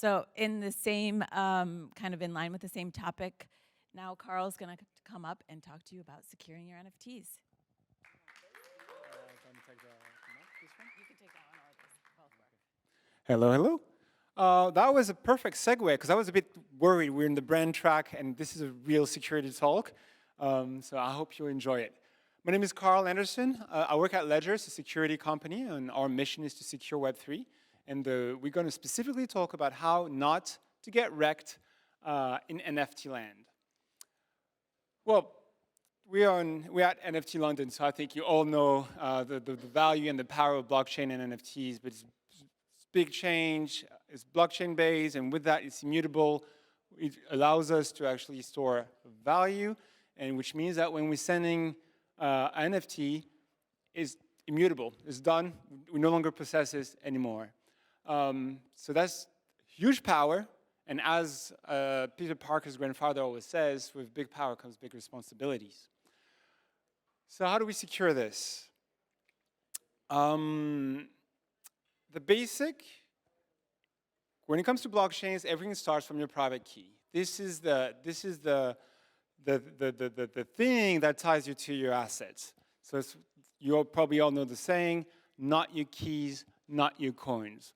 So in the same, kind of in line with the same topic, now Carl's going to come up and talk to you about securing your NFTs. You can take that one or both work. Hello, hello. That was a perfect segue because I was a bit worried. We're in the brand track and this is a real security talk. So I hope you enjoy it. My name is Carl Anderson. I work at Ledger, it's a security company, and our mission is to secure Web3. And we're going to specifically talk about how not to get wrecked in NFT land. Well, we're at NFT.London, so I think you all know the value and the power of blockchain and NFTs, but it's big change, it's blockchain-based, and with that, it's immutable. It allows us to actually store value, and which means that when we're sending an NFT, it's immutable, it's done, we no longer possess it anymore. So that's huge power, and as Peter Parker's grandfather always says, with big power comes big responsibilities. So how do we secure this? The basic, when it comes to blockchains, everything starts from your private key. This is the thing that ties you to your assets. So you probably all know the saying, not your keys, not your coins.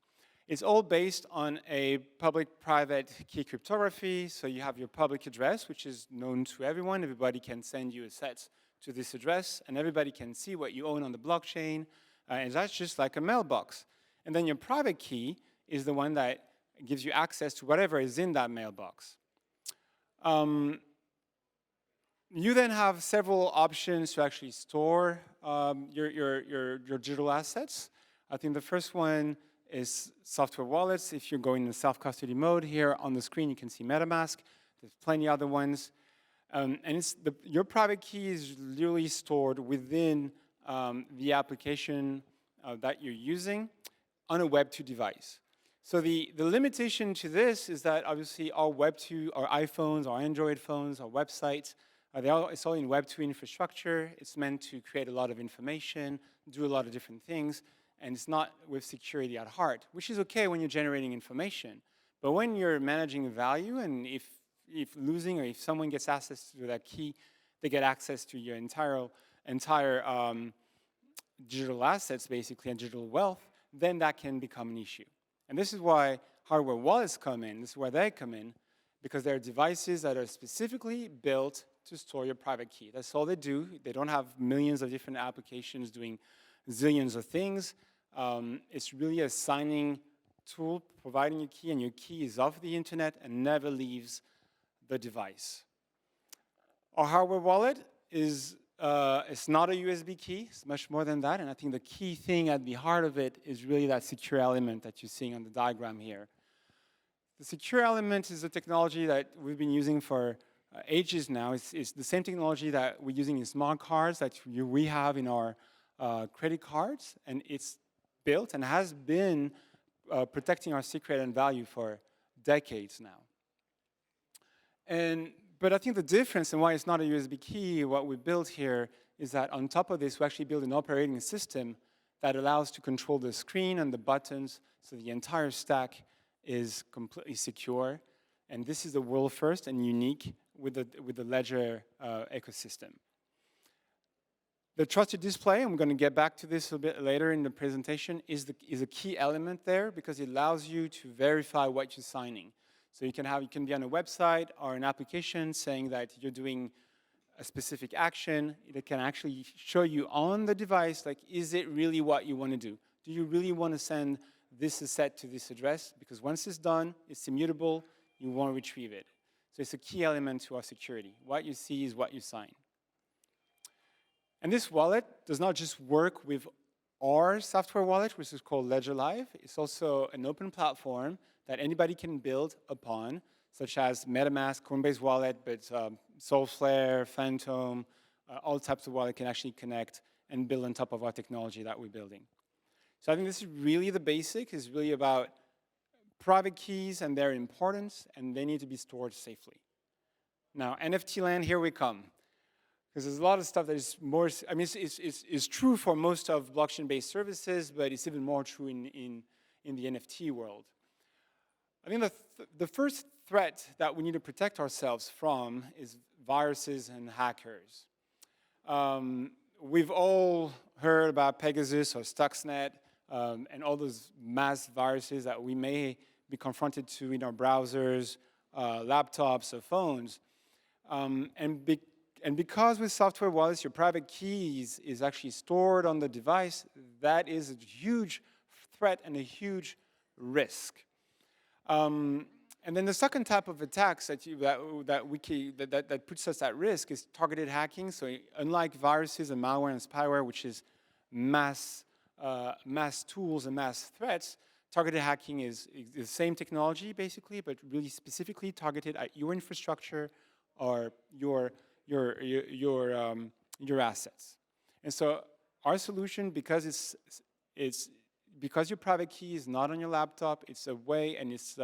It's all based on a public-private key cryptography. So you have your public address, which is known to everyone. Everybody can send you a set to this address, and everybody can see what you own on the blockchain. And that's just like a mailbox. And then your private key is the one that gives you access to whatever is in that mailbox. You then have several options to actually store your digital assets. I think the first one is software wallets. If you're going in self-custody mode, here on the screen you can see MetaMask. There's plenty other ones. And your private key is literally stored within the application that you're using on a Web 2 device. So the limitation to this is that obviously our Web 2, our iPhones, our Android phones, our websites, it's all in Web 2 infrastructure. It's meant to create a lot of information, do a lot of different things, and it's not with security at heart, which is okay when you're generating information. But when you're managing value, and if losing or if someone gets access to that key, they get access to your entire digital assets, basically, and digital wealth, then that can become an issue. And this is why hardware wallets come in. This is where they come in, because they're devices that are specifically built to store your private key. That's all they do. They don't have millions of different applications doing zillions of things. It's really a signing tool, providing your key, and your key is off the internet and never leaves the device. Our hardware wallet is it's not a USB key, it's much more than that, and I think the key thing at the heart of it is really that secure element that you're seeing on the diagram here. The secure element is a technology that we've been using for ages now. It's the same technology that we're using in smart cards that we have in our credit cards, and it's built and has been protecting our secret and value for decades now. But I think the difference and why it's not a USB key, what we built here, is that on top of this, we actually build an operating system that allows to control the screen and the buttons, so the entire stack is completely secure. And this is the world first and unique with the Ledger ecosystem. The trusted display, and we're going to get back to this a bit later in the presentation, is a key element there because it allows you to verify what you're signing. So you can be on a website or an application saying that you're doing a specific action. It can actually show you on the device, like, is it really what you want to do? Do you really want to send this set to this address? Because once it's done, it's immutable, you won't retrieve it. So it's a key element to our security. What you see is what you sign. And this wallet does not just work with our software wallet, which is called Ledger Live. It's also an open platform that anybody can build upon, such as MetaMask, Coinbase Wallet, but Solflare, Phantom, all types of wallet can actually connect and build on top of our technology that we're building. So I think this is really the basic, is really about private keys and their importance, and they need to be stored safely. Now, NFT land, here we come. Because there's a lot of stuff that is more, I mean, it's true for most of blockchain-based services, but it's even more true in the NFT world. I think the first threat that we need to protect ourselves from is viruses and hackers. We've all heard about Pegasus or Stuxnet and all those mass viruses that we may be confronted to in our browsers, laptops, or phones. And because with software wallets, your private keys is actually stored on the device, that is a huge threat and a huge risk. And then the second type of attacks that puts us at risk is targeted hacking. So unlike viruses and malware and spyware, which is mass tools and mass threats, targeted hacking is the same technology basically, but really specifically targeted at your infrastructure or your assets. And so our solution, because because your private key is not on your laptop, it's a way and it's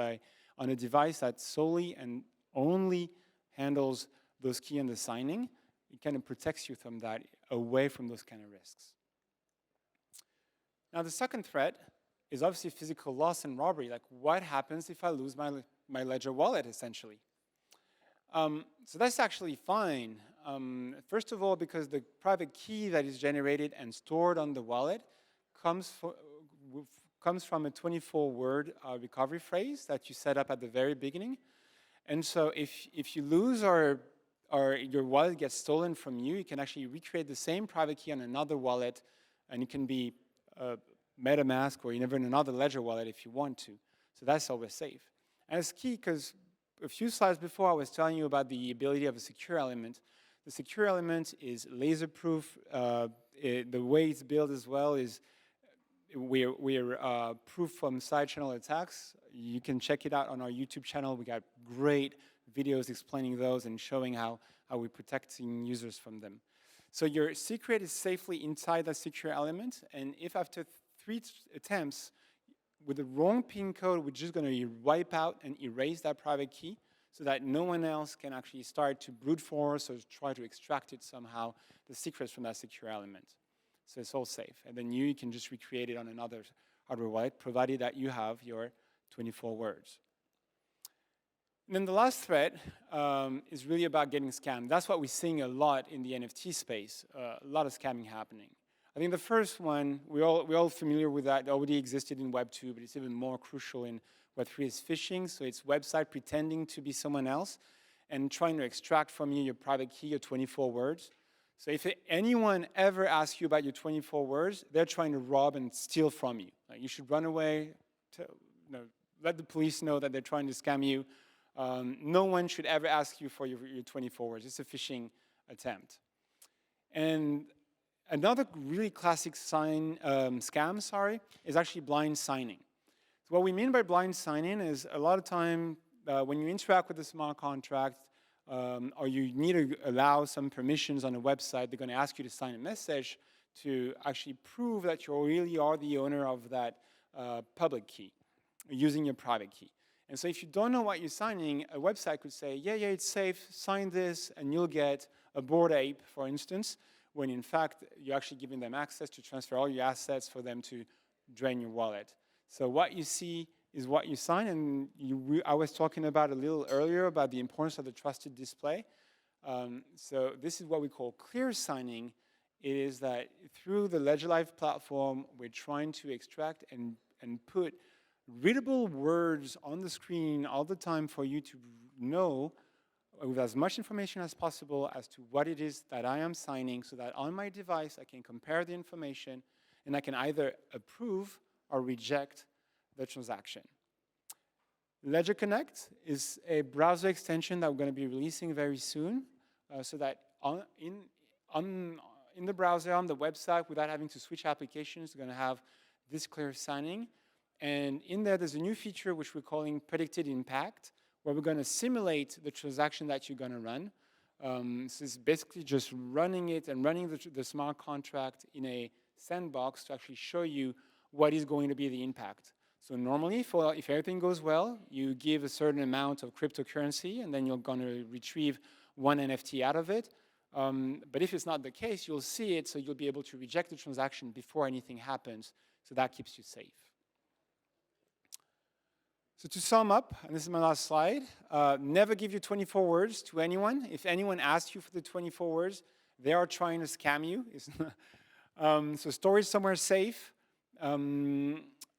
on a device that solely and only handles those key and the signing, it kind of protects you from that, away from those kind of risks. Now the second threat is obviously physical loss and robbery. Like what happens if I lose my Ledger wallet, essentially? So that's actually fine. First of all, because the private key that is generated and stored on the wallet comes from a 24-word recovery phrase that you set up at the very beginning. And so if you lose or your wallet gets stolen from you, you can actually recreate the same private key on another wallet, and it can be MetaMask or even another Ledger wallet if you want to. So that's always safe. And it's key because a few slides before I was telling you about the ability of a secure element. The secure element is laser-proof. The way it's built as well is we're proof from side channel attacks. You can check it out on our YouTube channel. We got great videos explaining those and showing how we're protecting users from them. So your secret is safely inside that secure element, and if after 3 attempts with the wrong PIN code, we're just going to wipe out and erase that private key so that no one else can actually start to brute force or try to extract it somehow, the secrets from that secure element. So it's all safe. And then you can just recreate it on another hardware wallet, provided that you have your 24 words. And then the last threat is really about getting scammed. That's what we're seeing a lot in the NFT space, a lot of scamming happening. I think the first one, we're all familiar with that. It already existed in Web 2, but it's even more crucial in Web 3 is phishing. So it's website pretending to be someone else and trying to extract from you your private key, your 24 words. So if anyone ever asks you about your 24 words, they're trying to rob and steal from you. Like you should run away, let the police know that they're trying to scam you. No one should ever ask you for your 24 words. It's a phishing attempt. And another really classic scam, is actually blind signing. So what we mean by blind signing is a lot of time when you interact with a smart contract or you need to allow some permissions on a website, they're going to ask you to sign a message to actually prove that you really are the owner of that public key using your private key. And so if you don't know what you're signing, a website could say, yeah, it's safe, sign this, and you'll get a Bored Ape, for instance, when in fact you're actually giving them access to transfer all your assets for them to drain your wallet. So what you see is what you sign, and I was talking about a little earlier about the importance of the trusted display. So this is what we call clear signing. It is that through the Ledger Live platform, we're trying to extract and put readable words on the screen all the time for you to know with as much information as possible as to what it is that I am signing, so that on my device I can compare the information and I can either approve or reject the transaction. Ledger Connect is a browser extension that we're going to be releasing very soon, so that in the browser, on the website, without having to switch applications, you're going to have this clear signing. And in there, there's a new feature which we're calling predicted impact, where we're going to simulate the transaction that you're going to run. So it's basically just running it and running the smart contract in a sandbox to actually show you what is going to be the impact. So normally, if everything goes well, you give a certain amount of cryptocurrency, and then you're going to retrieve one NFT out of it. But if it's not the case, you'll see it, so you'll be able to reject the transaction before anything happens. So that keeps you safe. So to sum up, and this is my last slide, never give your 24 words to anyone. If anyone asks you for the 24 words, they are trying to scam you. So store it somewhere safe.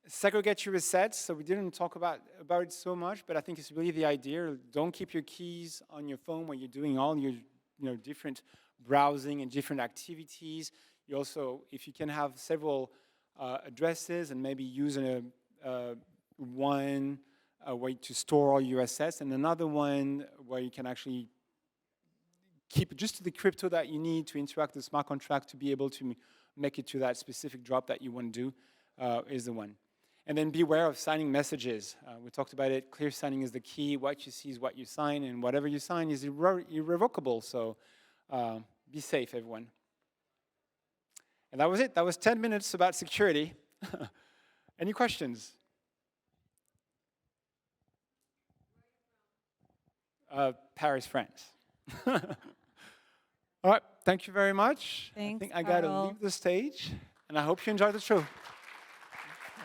Segregate your assets. So we didn't talk about it so much, but I think it's really the idea. Don't keep your keys on your phone when you're doing all your different browsing and different activities. You also, if you can have several addresses and maybe use one way to store all your assets and another one where you can actually keep just the crypto that you need to interact with the smart contract to be able to make it to that specific drop that you want to do is the one. And then beware of signing messages. We talked about it. Clear signing is the key. What you see is what you sign, and whatever you sign is irrevocable. So be safe, everyone. And that was it. That was 10 minutes about security. Any questions? Paris, France. All right. Thank you very much. Thanks, I think I got to leave the stage, and I hope you enjoyed the show.